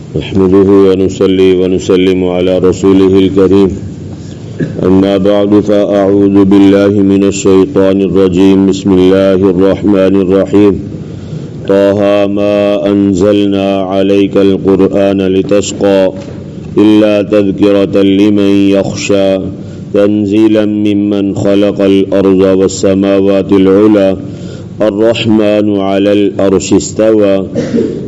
نحمده ونصلي ونسلم على رسوله الكريم أما بعد فأعوذ بالله من الشيطان الرجيم بسم الله الرحمن الرحيم طه ما أنزلنا عليك القرآن لتشقى إلا تذكرة لمن يخشى تنزيلا ممن خلق الأرض والسماوات العلى الرحمن على العرش استوى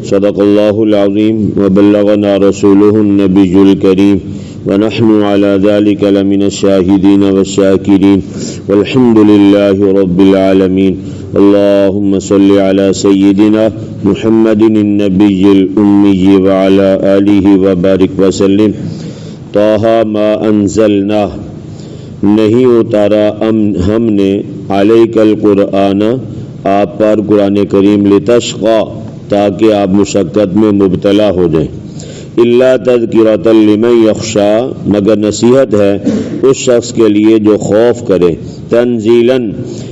صدق الله العظيم وبلغنا رسوله النبي الكريم ونحن على ذلك لمن الشاهدين والشاكرين والحمد لله رب العالمين اللهم صل على سيدنا محمد النبي الأمي وعلى آله وبارك وسلم طه ما انزلنا نہیں اتارا ہم نے علیک القرآن آپ پر قرآن کریم لتشقى تاکہ آپ مشقت میں مبتلا ہو جائیں الا تذکرۃ لمن یخشی مگر نصیحت ہے اس شخص کے لیے جو خوف کرے تنزیلاً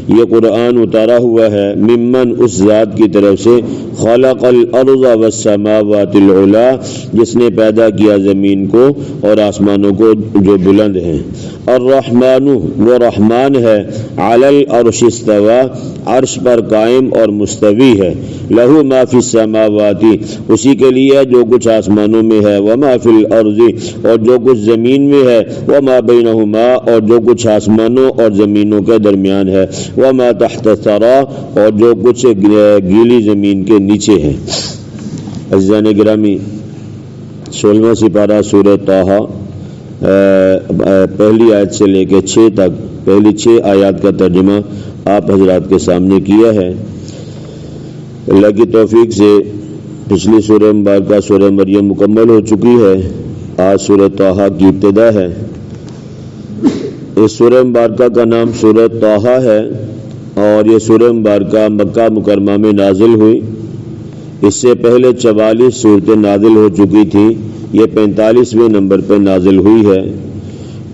یہ قرآن اتارا ہوا ہے ممن اس ذات کی طرف سے خلق الارض والسماوات العلا جس نے پیدا کیا زمین کو اور آسمانوں کو جو بلند ہیں الرحمن وہ رحمان ہے علی العرش استوى عرش پر قائم اور مستوی ہے لہو ما فی السماوات اسی کے لیے جو کچھ آسمانوں میں ہے وما فی الارض اور جو کچھ زمین میں ہے وما بینہما اور جو کچھ آسمانوں اور زمینوں کے درمیان ہے وما تحت الثری اور جو کچھ گیلی زمین کے نیچے ہے عزیزان گرامی 16واں سپارہ سورہ طہ پہلی آیت سے لے کے 6 تک پہلی 6 آیات کا ترجمہ آپ حضرات کے سامنے کیا ہے اللہ کی توفیق سے پچھلی سورہ مبارکہ سورہ مریم مکمل ہو چکی ہے آج سورہ طہ کی ابتدا ہے اس سورہ مبارکہ کا نام سورہ طہ ہے اور یہ سورہ مبارکہ مکہ مکرمہ میں نازل ہوئی اس سے پہلے 44 صورتیں نازل ہو چکی تھیں یہ 45ویں نمبر پہ نازل ہوئی ہے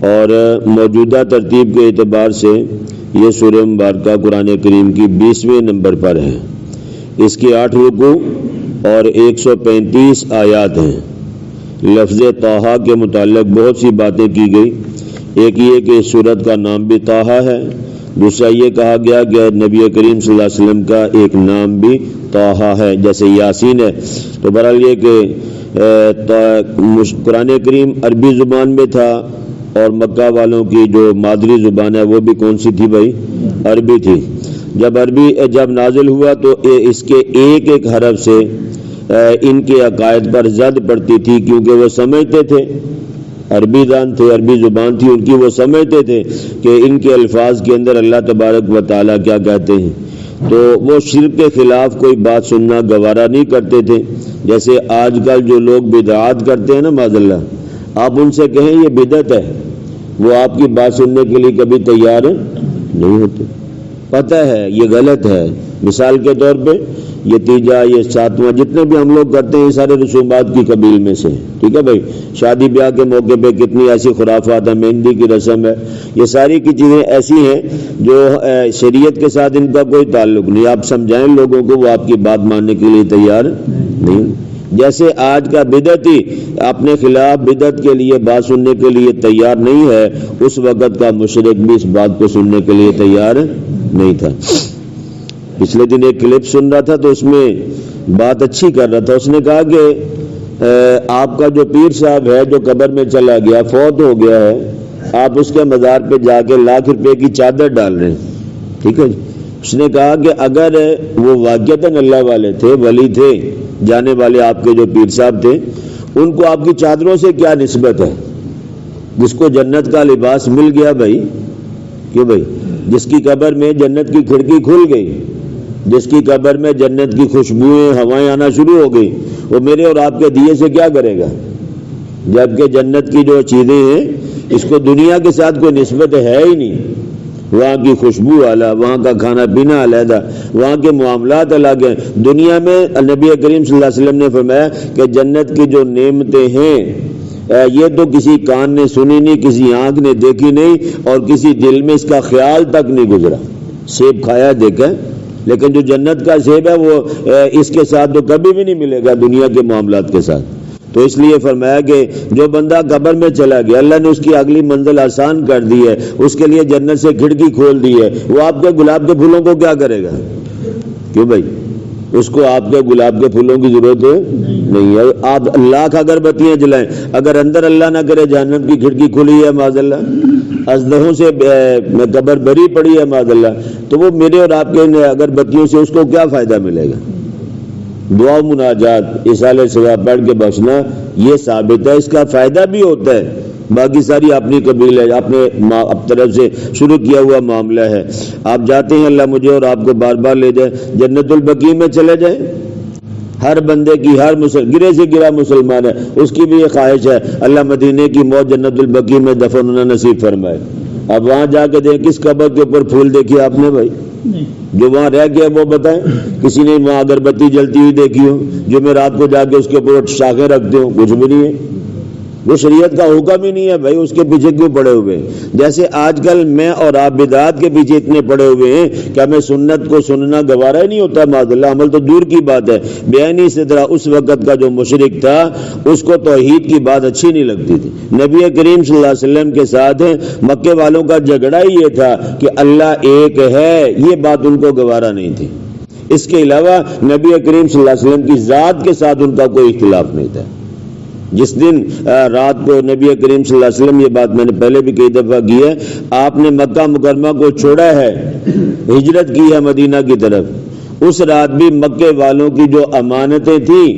اور موجودہ ترتیب کے اعتبار سے یہ سورہ مبارکہ قرآن کریم کی 20ویں نمبر پر ہے اس کی 8 رکوع اور 135 آیات ہیں لفظ طہ کے متعلق بہت سی باتیں کی گئی ایک یہ کہ اس سورت کا نام بھی طہ ہے دوسرا یہ کہا گیا کہ نبی کریم صلی اللہ علیہ وسلم کا ایک نام بھی طہ ہے جیسے یاسین ہے تو بہرحال یہ کہ قرآن کریم عربی زبان میں تھا اور مکہ والوں کی جو مادری زبان ہے وہ بھی کون سی تھی بھائی عربی تھی جب نازل ہوا تو اس کے ایک ایک حرف سے ان کے عقائد پر زد پڑتی تھی کیونکہ وہ سمجھتے تھے عربی دان تھے عربی زبان تھی ان کی وہ سمجھتے تھے کہ ان کے الفاظ کے اندر اللہ تبارک و تعالیٰ کیا کہتے ہیں تو وہ شرک کے خلاف کوئی بات سننا گوارا نہیں کرتے تھے جیسے آج کل جو لوگ بدعات کرتے ہیں نا معاذ اللہ آپ ان سے کہیں یہ بدعت ہے وہ آپ کی بات سننے کے لیے کبھی تیار نہیں ہوتے پتہ ہے یہ غلط ہے مثال کے طور پہ یہ تیجا یہ ساتواں جتنے بھی ہم لوگ کرتے ہیں یہ سارے رسومات کی قبیل میں سے ٹھیک ہے بھائی شادی بیاہ کے موقع پہ کتنی ایسی خرافات ہیں مہندی کی رسم ہے یہ ساری کی چیزیں ایسی ہیں جو شریعت کے ساتھ ان کا کوئی تعلق نہیں آپ سمجھائیں لوگوں کو وہ آپ کی بات ماننے کے لیے تیار نہیں جیسے آج کا بدعتی اپنے خلاف بدعت کے لیے بات سننے کے لیے تیار نہیں ہے اس وقت کا مشرک بھی اس بات کو سننے کے لیے تیار نہیں تھا پچھلے دن ایک کلپ سن رہا تھا تو اس میں بات اچھی کر رہا تھا اس نے کہا کہ آپ کا جو پیر صاحب ہے جو قبر میں چلا گیا فوت ہو گیا ہے آپ اس کے مزار پہ جا کے لاکھ روپے کی چادر ڈال رہے ہیں ٹھیک ہے اس نے کہا کہ اگر وہ واقعتاً اللہ والے تھے ولی تھے جانے والے آپ کے جو پیر صاحب تھے ان کو آپ کی چادروں سے کیا نسبت ہے جس کو جنت کا لباس مل گیا بھائی کیوں بھائی جس کی قبر میں جنت کی کھڑکی کھل گئی جس کی قبر میں جنت کی خوشبوئیں ہوائیں آنا شروع ہو گئی وہ میرے اور آپ کے دیے سے کیا کرے گا جبکہ جنت کی جو چیزیں ہیں اس کو دنیا کے ساتھ کوئی نسبت ہے ہی نہیں وہاں کی خوشبو الگ وہاں کا کھانا پینا علیحدہ وہاں کے معاملات الگ ہیں دنیا میں نبی کریم صلی اللہ علیہ وسلم نے فرمایا کہ جنت کی جو نعمتیں ہیں یہ تو کسی کان نے سنی نہیں کسی آنکھ نے دیکھی نہیں اور کسی دل میں اس کا خیال تک نہیں گزرا سیب کھایا دیکھا لیکن جو جنت کا سیب ہے وہ اس کے ساتھ تو کبھی بھی نہیں ملے گا دنیا کے معاملات کے ساتھ تو اس لیے فرمایا کہ جو بندہ قبر میں چلا گیا، اللہ نے اس کی اگلی منزل آسان کر دی ہے، اس کے لیے جنت سے کھڑکی کھول دی ہے، وہ آپ کے گلاب کے پھولوں کو کیا کرے گا؟ کیوں بھائی؟ اس کو آپ کے گلاب کے پھولوں کی ضرورت نہیں ہے۔ آپ لاکھ اگربتیاں جلائیں، اگر اندر اللہ نہ کرے جہنم کی کھڑکی کھلی ہے معاذ اللہ، ازدہوں سے قبر بری پڑی ہے معاذ اللہ، تو وہ میرے اور آپ کے اگربتیوں سے اس کو کیا فائدہ ملے گا؟ دعا مناجات اصالہ ثواب پڑھ کے بخشنا یہ ثابت ہے، اس کا فائدہ بھی ہوتا ہے، باقی ساری اپنی قبیل ہے، اپنے طرف سے شروع کیا ہوا معاملہ ہے۔ آپ جاتے ہیں، اللہ مجھے اور آپ کو بار بار لے جائے، جنت البقیع میں چلے جائیں۔ ہر بندے کی، ہر گرے سے گرا مسلمان ہے، اس کی بھی یہ خواہش ہے اللہ مدینے کی موت جنت البقیع میں دفن ہونا نصیب فرمائے۔ اب وہاں جا کے دیکھ کس قبر کے اوپر پھول دیکھے آپ نے بھائی؟ جو وہاں رہ گیا وہ بتائیں، کسی نے وہاں اگربتی جلتی ہوئی دیکھی ہو جو میں رات کو جا کے اس کے اوپر شاخیں رکھتے ہوں؟ کچھ بھی نہیں ہے، وہ شریعت کا حکم ہی نہیں ہے بھائی، اس کے پیچھے کیوں پڑے ہوئے ہیں؟ جیسے آج کل میں اور آپ بدعات کے پیچھے اتنے پڑے ہوئے ہیں کہ ہمیں سنت کو سننا گوارا ہی نہیں ہوتا معاذ اللہ، عمل تو دور کی بات ہے۔ بیانی سے طرح اس وقت کا جو مشرک تھا اس کو توحید کی بات اچھی نہیں لگتی تھی۔ نبی کریم صلی اللہ علیہ وسلم کے ساتھ مکے والوں کا جھگڑا ہی یہ تھا کہ اللہ ایک ہے، یہ بات ان کو گوارا نہیں تھی۔ اس کے علاوہ نبی کریم صلی اللہ علیہ وسلم کی ذات کے ساتھ ان کا کوئی اختلاف نہیں تھا۔ جس دن رات کو نبی کریم صلی اللہ علیہ وسلم، یہ بات میں نے پہلے بھی کئی دفعہ کی ہے، آپ نے مکہ مکرمہ کو چھوڑا ہے، ہجرت کی ہے مدینہ کی طرف، اس رات بھی مکے والوں کی جو امانتیں تھیں،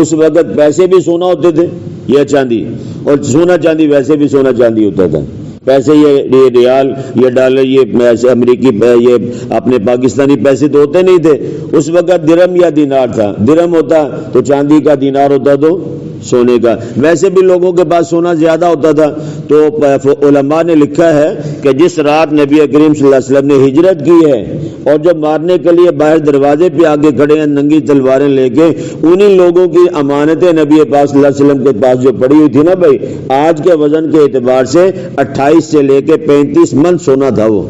اس وقت پیسے بھی سونا ہوتے تھے یا چاندی، اور سونا چاندی ویسے بھی سونا چاندی ہوتا تھا، پیسے یہ ریال، یہ ڈالر، یہ امریکی، یہ اپنے پاکستانی پیسے تو ہوتے نہیں تھے، اس وقت درہم یا دینار تھا، درہم ہوتا تو چاندی کا، دینار ہوتا تو سونے کا، ویسے بھی لوگوں کے پاس سونا زیادہ ہوتا تھا۔ تو علماء نے لکھا ہے کہ جس رات نبی کریم صلی اللہ علیہ وسلم نے ہجرت کی ہے اور جو مارنے کے لیے باہر دروازے پہ آگے کھڑے ہیں ننگی تلواریں لے کے، انہی لوگوں کی امانتیں نبی پاک صلی اللہ علیہ وسلم کے پاس جو پڑی ہوئی تھی نا بھائی، آج کے وزن کے اعتبار سے 28 سے لے کے 35 من سونا تھا۔ وہ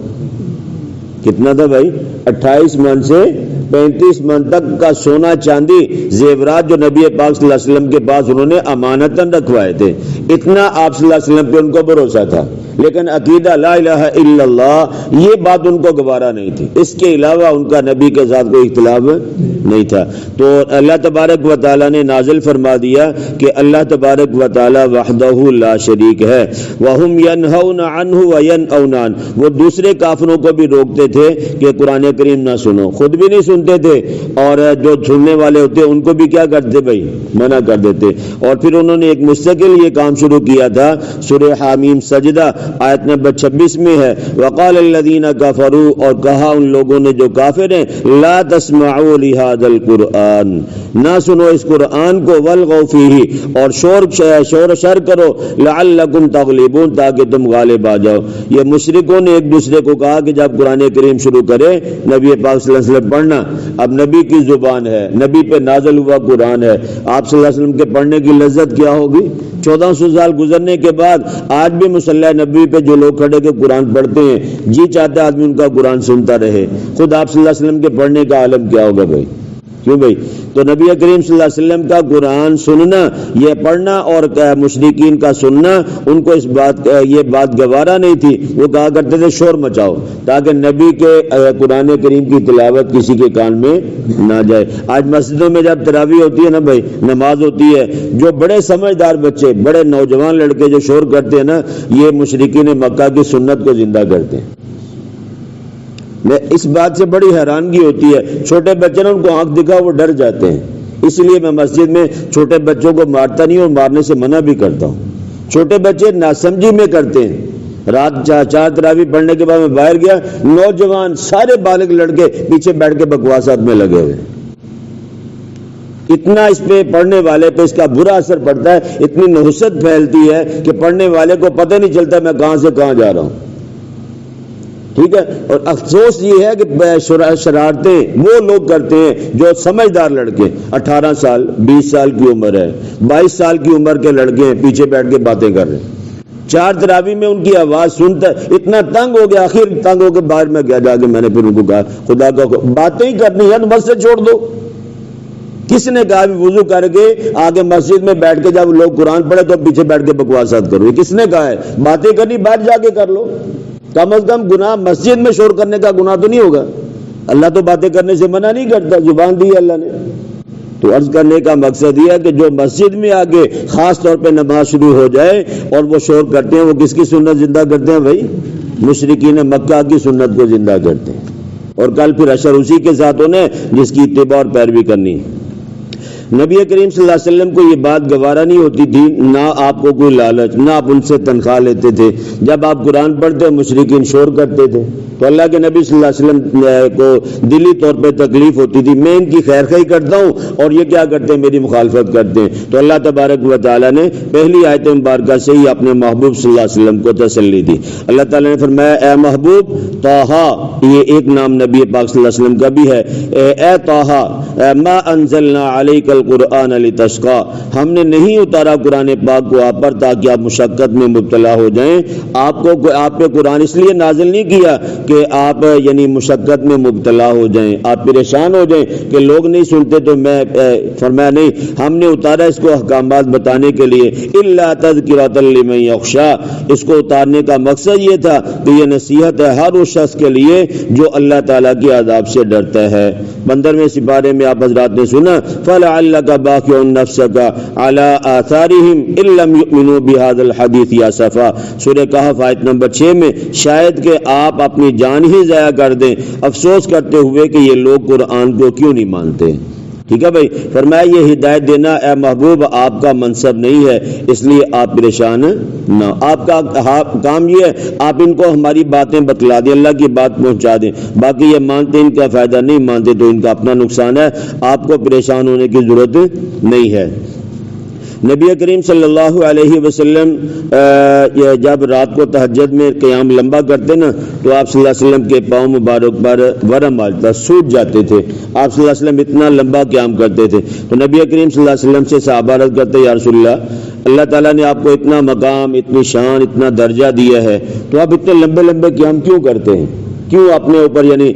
کتنا تھا بھائی؟ 28 من سے 35 من تک کا سونا چاندی زیورات جو نبی پاک صلی اللہ علیہ وسلم کے پاس انہوں نے امانتاً رکھوائے تھے، اتنا آپ صلی اللہ علیہ وسلم پہ ان کو بھروسہ تھا، لیکن عقیدہ لا الہ الا اللہ یہ بات ان کو گوارا نہیں تھی، اس کے علاوہ ان کا نبی کے ساتھ کوئی اختلاف نہیں تھا۔ تو اللہ تبارک و تعالیٰ نے نازل فرما دیا کہ اللہ تبارک و تعالیٰ وحدہ لا شریک ہے، وَهُمْ يَنْهَوْنَ عَنْهُ وَيَنْأَوْنَ عَنْهُ، وہ دوسرے کافروں کو بھی روکتے تھے کہ قرآن کریم نہ سنو، خود بھی نہیں سنتے تھے، اور جو سننے والے ہوتے ان کو بھی کیا کرتے بھائی؟ منع کر دیتے۔ اور پھر انہوں نے ایک مستقل یہ کام شروع کیا تھا، سورہ حامیم سجدہ آیت نمبر 26 میں ہے، وَقَالَ الَّذِينَ كَفَرُوا، اور کہا ان لوگوں نے جو کافر ہیں، لَا تَسْمَعُوا لِهَذَا الْقُرْآنِ، نہ سنو اس قرآن کو، وَالْغَوْا فِيهِ، اور شور شر کرو، لَعَلَّكُمْ تَغْلِبُونَ، تاکہ تم غالب آ جاؤ۔ یہ مشرکوں نے ایک دوسرے کو کہا کہ جب قرآن کریم شروع کرے نبی پاک صلی اللہ علیہ وسلم پڑھنا، اب نبی کی زبان ہے، نبی پہ نازل ہوا قرآن ہے، آپ صلی اللہ علیہ وسلم کے پڑھنے کی لذت کیا ہوگی؟ 1400 سال گزرنے کے بعد آج بھی مصلی نبی پہ جو لوگ کھڑے کے قرآن پڑھتے ہیں، جی چاہتا ہے آدمی ان کا قرآن سنتا رہے، خود آپ صلی اللہ علیہ وسلم کے پڑھنے کا عالم کیا ہوگا بھائی؟ کیوں بھائی؟ تو نبی کریم صلی اللہ علیہ وسلم کا قرآن سننا، یہ پڑھنا اور مشرکین کا سننا، ان کو یہ بات گوارا نہیں تھی، وہ کہا کرتے تھے شور مچاؤ تاکہ نبی کے قرآن کریم کی تلاوت کسی کے کان میں نہ جائے۔ آج مسجدوں میں جب تراویح ہوتی ہے نا بھائی، نماز ہوتی ہے، جو بڑے سمجھدار بچے، بڑے نوجوان لڑکے جو شور کرتے ہیں نا، یہ مشرکین مکہ کی سنت کو زندہ کرتے ہیں۔ میں اس بات سے بڑی حیرانگی ہوتی ہے، چھوٹے بچے نا ان کو آنکھ دکھا وہ ڈر جاتے ہیں، اس لیے میں مسجد میں چھوٹے بچوں کو مارتا نہیں اور مارنے سے منع بھی کرتا ہوں۔ چھوٹے بچے ناسمجھی میں کرتے ہیں۔ رات 4 تراویح پڑھنے کے بعد میں باہر گیا، نوجوان سارے بالغ لڑکے پیچھے بیٹھ کے بکواسات میں لگے ہوئے، اتنا اس پہ پڑھنے والے پہ اس کا برا اثر پڑتا ہے، اتنی نحوست پھیلتی ہے کہ پڑھنے والے کو پتہ نہیں چلتا میں کہاں سے کہاں جا رہا ہوں۔ ٹھیک ہے، اور افسوس یہ ہے کہ شرارتیں وہ لوگ کرتے ہیں جو سمجھدار لڑکے، 18 سال 20 سال کی عمر ہے، 22 سال کی عمر کے لڑکے ہیں، پیچھے بیٹھ کے باتیں کر رہے ہیں۔ 4 تراویح میں ان کی آواز سنتا اتنا تنگ ہو گیا، آخر تنگ ہو کے باہر میں گیا، جا کے میں نے پھر ان کو کہا خدا کا باتیں ہی کرنی ہے تو مسجد چھوڑ دو، کس نے کہا بھی وضو کر کے آگے مسجد میں بیٹھ کے جب لوگ قرآن پڑھے تو پیچھے بیٹھ کے بکواسات کرو؟ یہ کس نے کہا ہے؟ باتیں کرنی باہر جا کے کر لو، کم از کم گناہ مسجد میں شور کرنے کا گناہ تو نہیں ہوگا۔ اللہ تو باتیں کرنے سے منع نہیں کرتا، زبان دی ہے اللہ نے۔ تو عرض کرنے کا مقصد یہ ہے کہ جو مسجد میں آگے خاص طور پہ نماز شروع ہو جائے اور وہ شور کرتے ہیں، وہ کس کی سنت زندہ کرتے ہیں بھائی؟ مشرکین مکہ کی سنت کو زندہ کرتے ہیں، اور کل پھر اشر اسی کے ساتھ انہیں جس کی اتباع اور پیروی کرنی ہے۔ نبی کریم صلی اللہ علیہ وسلم کو یہ بات گوارا نہیں ہوتی تھی، نہ آپ کو کوئی لالچ، نہ آپ ان سے تنخواہ لیتے تھے۔ جب آپ قرآن پڑھتے مشرکین شور کرتے تھے تو اللہ کے نبی صلی اللہ علیہ وسلم کو دلی طور پہ تکلیف ہوتی تھی، میں ان کی خیر خواہی کرتا ہوں اور یہ کیا کرتے ہیں؟ میری مخالفت کرتے ہیں۔ تو اللہ تبارک و تعالیٰ نے پہلی آیت مبارکہ سے ہی اپنے محبوب صلی اللہ علیہ وسلم کو تسلی دی۔ اللہ تعالیٰ نے فرمایا اے محبوب طٰہٰ، یہ ایک نام نبی پاک صلی اللہ علیہ وسلم کا بھی ہے، اے طٰہٰ ما انزلنا علیک القرآن لتشقی، ہم نے نہیں اتارا قرآن پاک کو آپ پر تاکہ آپ مشقت میں مبتلا ہو جائیں۔ آپ پہ قرآن اس لیے نازل نہیں کیا کہ آپ یعنی مشقت میں مبتلا ہو جائیں، آپ پریشان ہو جائیں کہ لوگ نہیں سنتے تو میں فرمایا نہیں، ہم نے اتارا اس کو احکامات بتانے کے لیے، الا تذکرۃ لمن یخشی، اس کو اتارنے کا مقصد یہ تھا کہ یہ نصیحت ہے ہر اس شخص کے لیے جو اللہ تعالیٰ کے عذاب سے ڈرتا ہے۔ 15ویں سپارے میں آپ حضرات نے سنا فَلَعَلَّكَ بَاخِعٌ نَفْسَكَ عَلَىٰ آثَارِهِمْ إِن لَّمْ يُؤْمِنُوا بِهَٰذَا الْحَدِيثِ آسَفًا، سورہ کہف آیت نمبر 6 میں، شاید کہ آپ اپنی جان ہی ضائع کر دیں افسوس کرتے ہوئے کہ یہ لوگ قرآن کو کیوں نہیں مانتے۔ ٹھیک ہے بھائی، فرمایا یہ ہدایت دینا اے محبوب آپ کا منصب نہیں ہے، اس لیے آپ پریشان نہ، آپ کا کام یہ ہے آپ ان کو ہماری باتیں بتلا دیں، اللہ کی بات پہنچا دیں، باقی یہ مانتے ان کا فائدہ، نہیں مانتے تو ان کا اپنا نقصان ہے، آپ کو پریشان ہونے کی ضرورت نہیں ہے۔ نبی کریم صلی اللہ علیہ وسلم جب رات کو تہجد میں قیام لمبا کرتے نا تو آپ صلی اللہ علیہ وسلم کے پاؤں مبارک پر ورم آتا، سوج جاتے تھے، آپ صلی اللہ علیہ وسلم اتنا لمبا قیام کرتے تھے۔ تو نبی کریم صلی اللہ علیہ وسلم سے صحابہ عرض کرتے یا رسول اللہ تعالیٰ نے آپ کو اتنا مقام، اتنی شان، اتنا درجہ دیا ہے تو آپ اتنے لمبے لمبے قیام کیوں کرتے ہیں؟ کیوں اپنے اوپر یعنی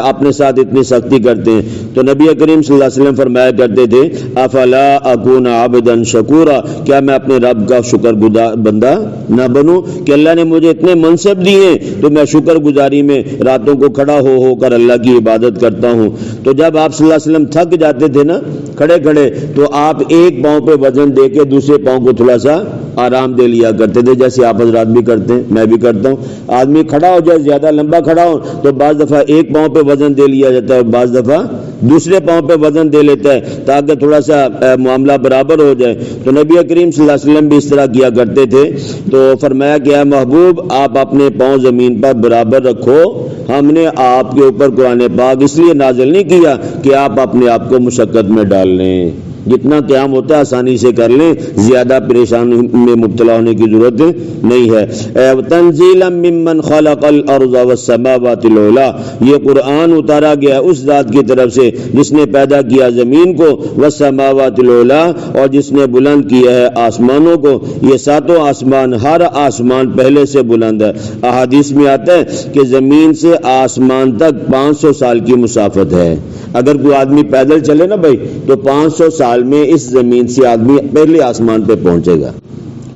اپنے ساتھ اتنی سختی کرتے ہیں؟ تو نبی کریم صلی اللہ علیہ وسلم فرمایا کرتے تھے افلا اکون عبدا شکورا، کیا میں اپنے رب کا شکر گزار بندہ نہ بنوں کہ اللہ نے مجھے اتنے منصب دیے تو میں شکر گزاری میں راتوں کو کھڑا ہو کر اللہ کی عبادت کرتا ہوں۔ تو جب آپ صلی اللہ علیہ وسلم تھک جاتے تھے نا کھڑے کھڑے تو آپ ایک پاؤں پہ وزن دے کے دوسرے پاؤں کو تھوڑا سا آرام دے لیا کرتے تھے، جیسے آپ حضرات بھی کرتے ہیں، میں بھی کرتا ہوں۔ آدمی کھڑا ہو جائے، زیادہ لمبا کھڑا ہو تو بعض دفعہ ایک پاؤں پہ وزن دے لیا جاتا ہے اور بعض دفعہ دوسرے پاؤں پہ وزن دے لیتا ہے تاکہ تھوڑا سا معاملہ برابر ہو جائے۔ تو نبی کریم صلی اللہ علیہ وسلم بھی اس طرح کیا کرتے تھے۔ تو فرمایا کہ اے محبوب آپ اپنے پاؤں زمین پر برابر رکھو، ہم نے آپ کے اوپر قرآن پاک اس لیے نازل نہیں کیا کہ آپ اپنے آپ کو مشقت میں ڈال لیں، جتنا قیام ہوتا ہے آسانی سے کر لیں، زیادہ پریشانی میں مبتلا ہونے کی ضرورت نہیں ہے۔ تنزیلا ممن خلق الارض والسماوات العلی، یہ قرآن اتارا گیا اس ذات کی طرف سے جس نے پیدا کیا زمین کو، والسماوات العلی، اور جس نے بلند کیا ہے آسمانوں کو۔ یہ ساتوں آسمان، ہر آسمان پہلے سے بلند ہے۔ احادیث میں آتا ہے کہ زمین سے آسمان تک 500 سال کی مسافت ہے۔ اگر کوئی آدمی پیدل چلے نا بھائی تو 500 سال میں اس زمین سے آدمی پہلے آسمان پہ پہنچے گا،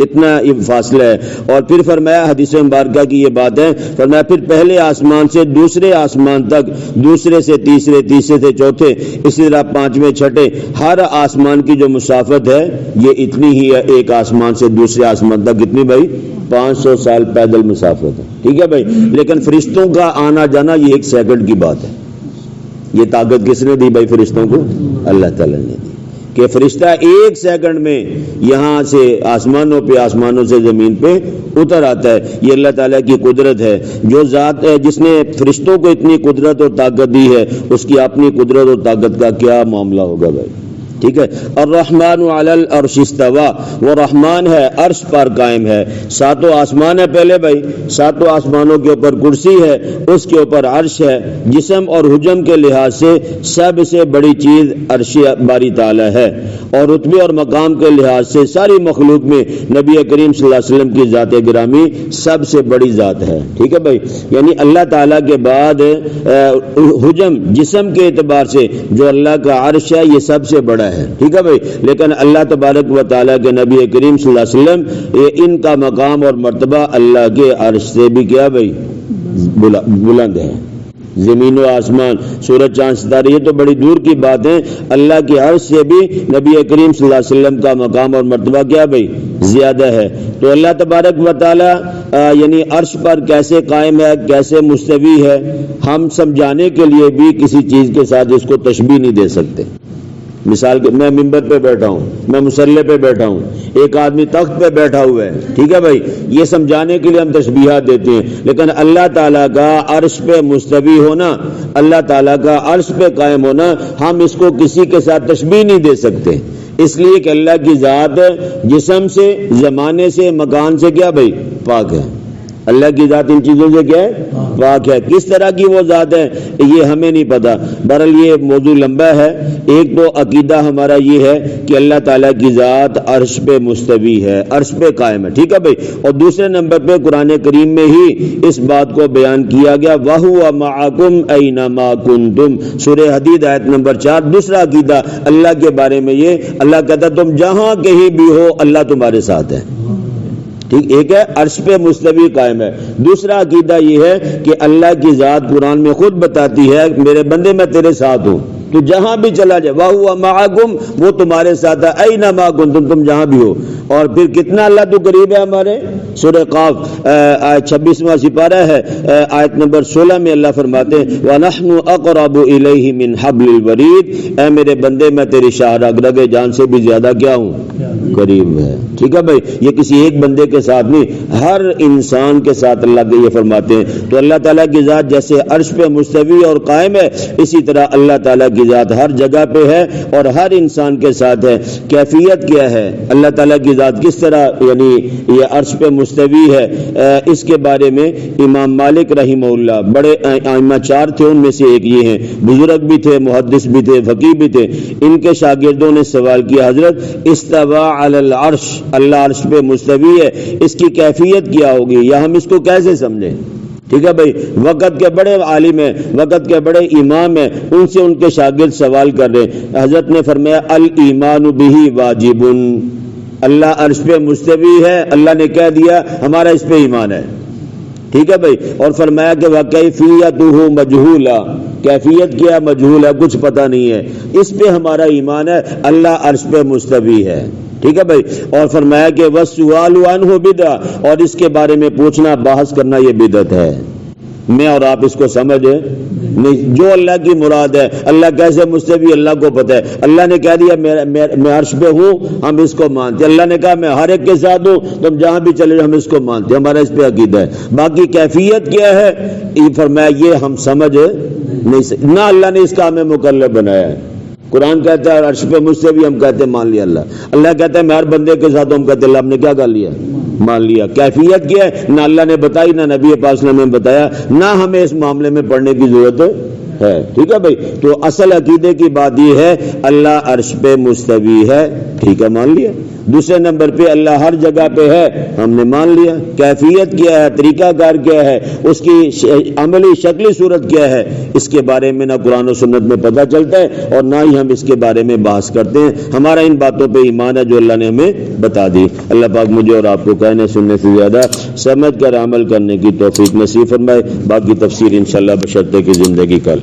اتنا یہ فاصلہ ہے۔ اور پھر فرمایا حدیث مبارکہ کی یہ بات ہے، فرمایا پھر پہلے آسمان سے دوسرے آسمان تک، دوسرے سے تیسرے، تیسرے سے چوتھے، اسی طرح پانچویں چھٹے، ہر آسمان کی جو مسافت ہے یہ اتنی ہی ہے، ایک آسمان سے دوسرے آسمان تک کتنی بھائی؟ 500 سال پیدل مسافت ہے۔ ٹھیک ہے بھائی، لیکن فرشتوں کا آنا جانا یہ 1 سیکنڈ کی بات ہے۔ یہ طاقت کس نے دی بھائی فرشتوں کو؟ اللہ تعالیٰ نے دی کہ فرشتہ 1 سیکنڈ میں یہاں سے آسمانوں پہ، آسمانوں سے زمین پہ اتر آتا ہے۔ یہ اللہ تعالیٰ کی قدرت ہے۔ جو ذات ہے جس نے فرشتوں کو اتنی قدرت اور طاقت دی ہے، اس کی اپنی قدرت اور طاقت کا کیا معاملہ ہوگا بھائی؟ ٹھیک ہے. الرحمن علی العرش استوى، وہ رحمان ہے عرش پر قائم ہے. ساتوں آسمان ہے پہلے بھائی، ساتوں آسمانوں کے اوپر کرسی ہے، اس کے اوپر عرش ہے. جسم اور حجم کے لحاظ سے سب سے بڑی چیز عرش باری تعالی ہے، اور رتبے اور مقام کے لحاظ سے ساری مخلوق میں نبی کریم صلی اللہ علیہ وسلم کی ذات گرامی سب سے بڑی ذات ہے. ٹھیک ہے بھائی، یعنی اللہ تعالیٰ کے بعد حجم جسم کے اعتبار سے جو اللہ کا عرش ہے یہ سب سے بڑا ہے. ٹھیک ہے بھائی، لیکن اللہ تبارک و تعالیٰ کے نبی کریم صلی اللہ علیہ وسلم ان کا مقام اور مرتبہ اللہ کے عرش سے بھی کیا بھائی بلند ہے. زمین و آسمان، سورج چاند ستارے، یہ تو بڑی دور کی بات ہے. اللہ کے عرش سے بھی نبی کریم صلی اللہ علیہ وسلم کا مقام اور مرتبہ کیا بھائی زیادہ ہے. تو اللہ تبارک و تعالی یعنی عرش پر کیسے قائم ہے، کیسے مستوی ہے، ہم سمجھانے کے لیے بھی کسی چیز کے ساتھ اس کو تشبیہ نہیں دے سکتے. مثال کے میں ممبر پہ بیٹھا ہوں، میں مصلی پہ بیٹھا ہوں، ایک آدمی تخت پہ بیٹھا ہوا ہے. ٹھیک ہے بھائی، یہ سمجھانے کے لیے ہم تشبیہات دیتے ہیں. لیکن اللہ تعالیٰ کا عرش پہ مستوی ہونا، اللہ تعالیٰ کا عرش پہ قائم ہونا، ہم اس کو کسی کے ساتھ تشبیہ نہیں دے سکتے، اس لیے کہ اللہ کی ذات جسم سے، زمانے سے، مکان سے کیا بھائی پاک ہے. اللہ کی ذات ان چیزوں سے کیا ہے پاک ہے. کس طرح کی وہ ذات ہے یہ ہمیں نہیں پتا. بہرحال یہ موضوع لمبا ہے. ایک تو عقیدہ ہمارا یہ ہے کہ اللہ تعالیٰ کی ذات عرش پہ مستوی ہے، عرش پہ قائم ہے. ٹھیک ہے بھائی. اور دوسرے نمبر پہ قرآن کریم میں ہی اس بات کو بیان کیا گیا، وَهُوَ مَعَكُمْ أَيْنَمَا كُنْتُمْ، سورہ حدید آیت نمبر 4. دوسرا عقیدہ اللہ کے بارے میں یہ، اللہ کہتا ہے تم جہاں کہیں بھی ہو اللہ تمہارے ساتھ ہے. ٹھیک، ایک ہے عرش پہ مستوی قائم ہے. دوسرا عقیدہ یہ ہے کہ اللہ کی ذات قرآن میں خود بتاتی ہے میرے بندے میں تیرے ساتھ ہوں، تو جہاں بھی چلا جائے وَهُوَ مَعَكُمْ، وہ تمہارے ساتھ ہے، أَيْنَمَا كُنْتُمْ، تم جہاں بھی ہو. اور پھر کتنا اللہ تو قریب ہے ہمارے. سورہ قاف آیت 26واں سپارہ ہے، آیت نمبر 16 میں اللہ فرماتے ہیں وَنَحْنُ أَقْرَبُ إِلَيْهِ مِنْ حَبْلِ الْوَرِيدِ، اے میرے بندے میں تیری شاہ رگ جان سے بھی زیادہ کیا ہوں، قریب ہے. ٹھیک ہے بھائی، یہ کسی ایک بندے کے ساتھ نہیں، ہر انسان کے ساتھ اللہ کے یہ فرماتے ہیں. تو اللہ تعالیٰ کی ذات جیسے عرش پہ مستوی اور قائم ہے، اسی طرح اللہ تعالیٰ کی ذات ہر جگہ پہ ہے اور ہر انسان کے ساتھ ہے. کیفیت کیا ہے، اللہ تعالیٰ کی ذات کس طرح یعنی یہ عرش پہ مستوی ہے، اس کے بارے میں امام مالک رحمہ اللہ، بڑے ائمہ 4 تھے، ان میں سے ایک یہ ہیں، بزرگ بھی تھے، محدث بھی تھے، فقیہ بھی تھے. ان کے شاگردوں نے سوال کیا حضرت استوى علی العرش، اللہ عرش پہ مستوی ہے، اس کی کیفیت کیا ہوگی یا ہم اس کو کیسے سمجھیں. ٹھیک ہے بھائی، وقت کے بڑے عالم ہیں، وقت کے بڑے امام ہیں، ان سے ان کے شاگرد سوال کر رہے ہیں. حضرت نے فرمایا الایمان بہ واجب، اللہ عرش پہ مستوی ہے، اللہ نے کہہ دیا ہمارا اس پہ ایمان ہے. ٹھیک ہے بھائی. اور فرمایا کہ وکیفیتہ مجہولا، کیفیت کیا مجہول ہے، کچھ پتہ نہیں ہے، اس پہ ہمارا ایمان ہے، اللہ عرش پہ مستوی ہے. ٹھیک ہے بھائی. اور فرمایا کہ والسؤال عنہ بدعہ، اور اس کے بارے میں پوچھنا، بحث کرنا یہ بدعت ہے. میں اور آپ اس کو سمجھ نہیں، جو اللہ کی مراد ہے، اللہ کیسے مستوی اللہ کو پتہ ہے. اللہ نے کہہ دیا میں عرش پہ ہوں، ہم اس کو مانتے. اللہ نے کہا میں ہر ایک کے ساتھ ہوں، تم جہاں بھی چلے ہم اس کو مانتے، ہمارا اس پہ عقیدہ ہے. باقی کیفیت کیا ہے یہ فرمایا یہ ہم سمجھ نہیں سکتے، نہ اللہ نے اس کا ہمیں مکلف بنایا ہے. قرآن کہتا ہے عرش پہ مستوی، ہم کہتے ہیں مان لیا اللہ. اللہ کہتا ہے میں ہر بندے کے ساتھ ہوں، ہم کہتے ہیں اللہ ہم نے کیا کر لیا، مان لیا. کیفیت کیا ہے نہ اللہ نے بتائی، نہ نبی پاک صلی اللہ علیہ وسلم نے بتایا، نہ ہمیں اس معاملے میں پڑھنے کی ضرورت ہے. ٹھیک ہے بھائی. تو اصل عقیدے کی بات یہ ہے اللہ عرش پہ مستوی ہے، ٹھیک ہے مان لیا. دوسرے نمبر پہ اللہ ہر جگہ پہ ہے، ہم نے مان لیا. کیفیت کیا ہے، طریقہ کار کیا ہے، اس کی عملی شکلی صورت کیا ہے، اس کے بارے میں نہ قرآن و سنت میں پتہ چلتا ہے اور نہ ہی ہم اس کے بارے میں بحث کرتے ہیں. ہمارا ان باتوں پہ ایمان ہے جو اللہ نے ہمیں بتا دی. اللہ پاک مجھے اور آپ کو کہنے سننے سے زیادہ سمجھ کر عمل کرنے کی توفیق نصیب فرمائے. باقی تفسیر انشاءاللہ بشرطے کی زندگی کل.